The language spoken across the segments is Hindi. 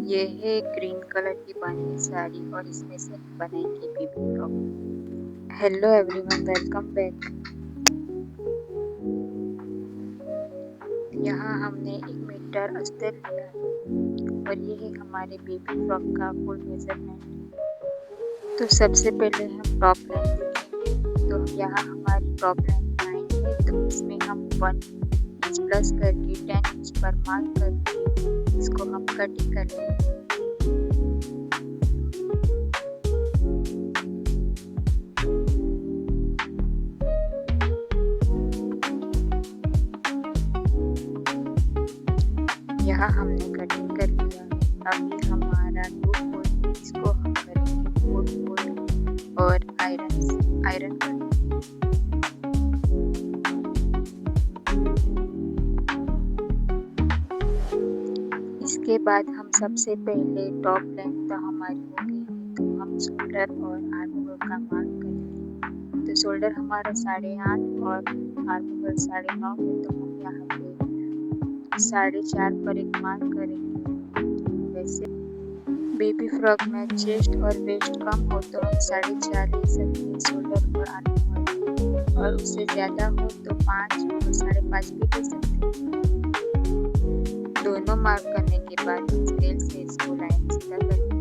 ये है ग्रीन कलर की बनी साड़ी और इसमें से हम बनाएंगे baby frock. Hello everyone, welcome back. यहाँ हमने 1 मीटर अस्तर लिया है और ये है हमारे बेबी फ्रॉक का फुल मेजरमेंट। तो सबसे पहले हम टॉप लाइन देखेंगे। तो यहाँ हमारी टॉप लाइन 9 है, तो इसमें हम 1 इंच प्लस करके 10 इंच पर मार्क करके इसको हम कटिंग करेंगे। यहाँ हमने कटिंग कर लिया। अभी हमारा 2 फोल्ड, इसको हम करेंगे 4 फोल्ड और आयरन करेंगे। इसके बाद हम सबसे पहले टॉप लेंथ तो हमारी हो गई है, तो हम शोल्डर और आर्म होल का मार्क करेंगे। तो शोल्डर हमारा 8.5 और आर्म होल 9.5 है, तो हम यहाँ पे 4.5 पर एक मार्क करेंगे। वैसे बेबी फ्रॉक में चेस्ट और वेस्ट कम हो तो हम 4.5 ले सकते हैं शोल्डर और आर्म होल, और उससे ज़्यादा हो तो 5 और 5.5 भी ले सकते हैं। दोनों मार्क करने के बाद स्केल से इसको लाइन सीधा करेंगे।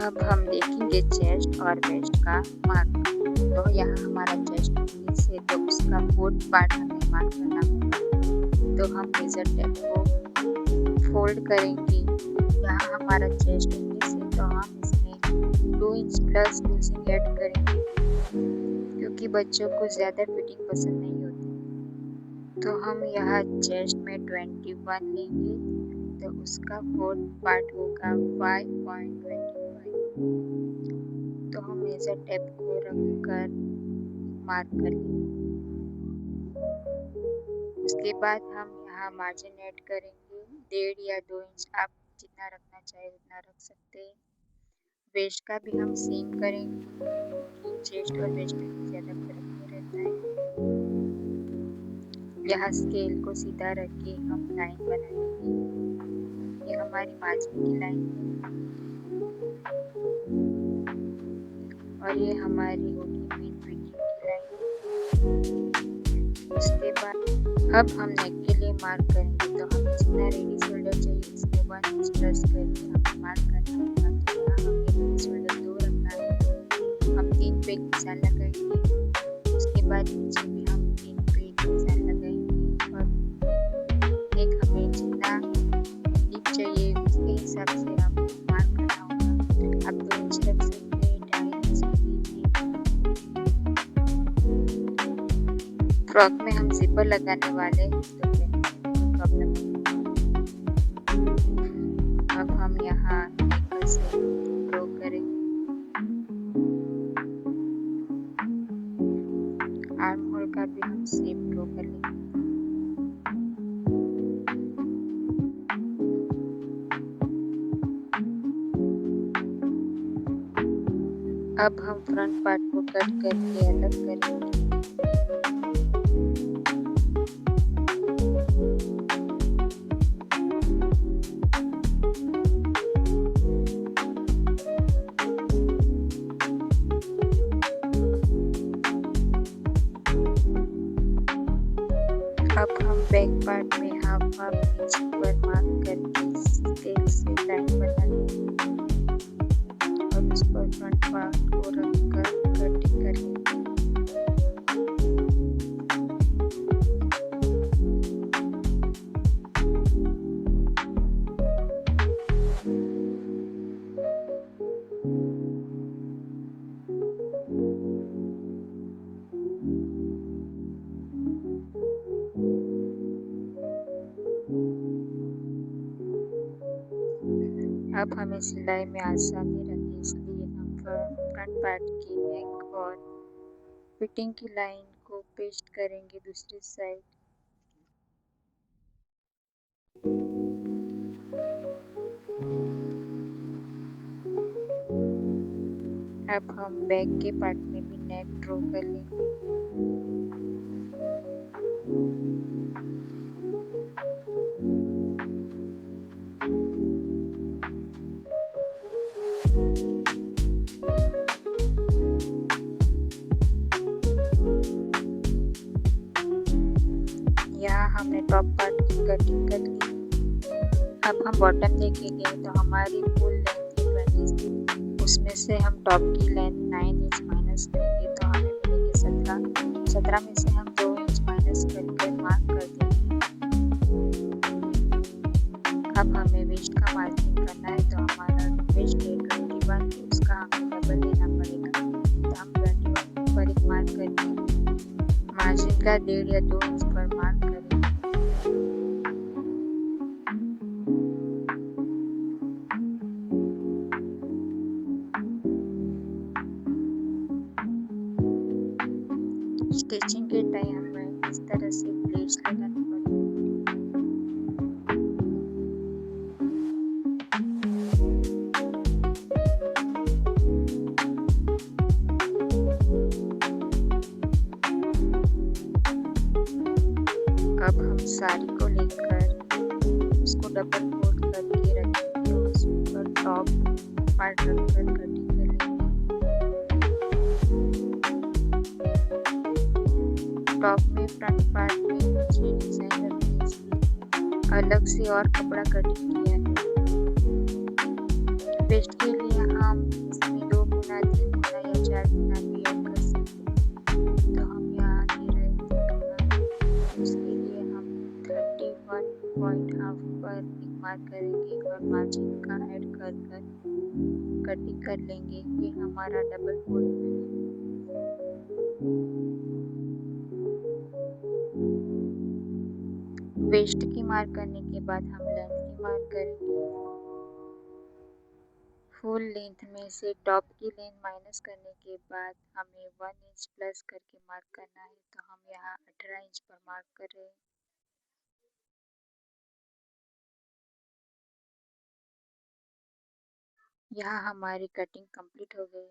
अब हम देखेंगे चेस्ट और वेस्ट का मार्क। तो यहाँ हमारा चेस्ट 19 है, तो उसका 4th पार्ट हमें मार्क करना होगा। तो हम मेजर टेप को फोल्ड करेंगे। यहाँ हमारा चेस्ट 19 है, तो हम इसमें 2 इंच प्लस लूजिंग ऐड करेंगे, क्योंकि बच्चों को ज़्यादा फिटिंग पसंद नहीं होती। तो हम यहाँ चेस्ट में 21 लेंगे, तो उसका 4th पार्ट होगा 5.25। तो हम मेजर टेप को रखकर मार्क कर लेंगे। उसके बाद हम यहाँ मार्जिन ऐड करेंगे 1.5 या 2 इंच, आप जितना रखना चाहे उतना रख सकते हैं। वेस्ट का भी हम सेम करेंगे, चेस्ट और वेस्ट में ज़्यादा फर्क नहीं रहता है। यहाँ स्केल को सीधा रख के हम लाइन बनाएंगे। ये हमारी मार्जिन की लाइन है और ये हमारी होगी मेन फिटिंग की लाइन। उसके बाद अब हम नेक के लिए मार्क करेंगे। तो हम जितना रेडी शोल्डर चाहिए इसमें 1 इंच प्लस करके हमें मार्क करना होगा। तो यहाँ हमें रेडी शोल्डर 2 रखना है, तो हम 3 पे एक निशान लगाएंगे। उसके बाद नीचे भी हम 3 पे एक निशान लगाएंगे और एक हमें जितना डीप चाहिए उसके हिसाब से हम मार्क करना होगा। आप 2 इंच रख सकते हैं, 2.5 इंच रख। फ्रॉक में हम जिपर लगाने वाले हैं, तो प्रॉब्लम नहीं। अब हम यहाँ नेक से ड्रॉ करेंगे। आर्म होल का भी हम सेम ड्रॉ कर लेंगे। अब हम फ्रंट पार्ट को कट करके अलग करेंगे। अब हम बैक पार्ट में हाफ इंच पर मार्क करके स्केल से लाइन बना लेंगे और उस पर फ्रंट पार्ट को रखकर कटिंग करेंगे। अब हमें सिलाई में आसानी रहे, इसलिए हम फ्रंट पार्ट की नेक और फिटिंग की लाइन को पेस्ट करेंगे दूसरी साइड। अब हम बैक के पार्ट में भी नेक ड्रॉ कर लेंगे। हमने टॉप पार्ट की कटिंग कर ली। अब हम बॉटम देखेंगे तो हमारी फुल लेंथ 26, उसमें से हम टॉप की लेंथ 9 इंच माइनस करेंगे तो हमें मिलेंगे 17। 17 में से हम 2 इंच माइनस करके मार्क कर देंगे। अब हमें वेस्ट का मार्किंग करना है तो हमारा वेस्ट है 21, उसका हमें डबल लेना पड़ेगा। तो हम 21 पर एक मार्क करके मार्जिन का 1.5 या 2 इंच पर मार्क करेंगे। स्टिचिंग के टाइम हमें इस तरह से प्लेट्स लगानी पड़ेगी। अब हम साड़ी को लेकर उसको डबल फोल्ड करके रखेंगे और उस पर टॉप पार्ट रखकर कटिंग कर लेंगे। टॉप में फ्रंट पार्ट में नीचे डिजाइन रखने इसलिए अलग से और कपड़ा कटिंग किया है। वेस्ट के लिए हम इसमें 2 गुना 3 गुना या 4 गुना भी ऐड कर सकते हैं। तो हम यहाँ दे रहे हैं, उसके लिए हम 31.5 पर एक मार्क करेंगे और मार्जिन का ऐड कर कटिंग कर लेंगे। ये हमारा डबल फोल्ड में है। वेस्ट की मार्क करने के बाद हम लेंथ की मार्क करेंगे। फुल लेंथ में से टॉप की लेंथ माइनस करने के बाद हमें 1 इंच प्लस करके मार्क करना है। तो हम यहाँ 18 इंच पर मार्क कर रहे हैं। यहाँ हमारी कटिंग कंप्लीट हो गई।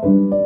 you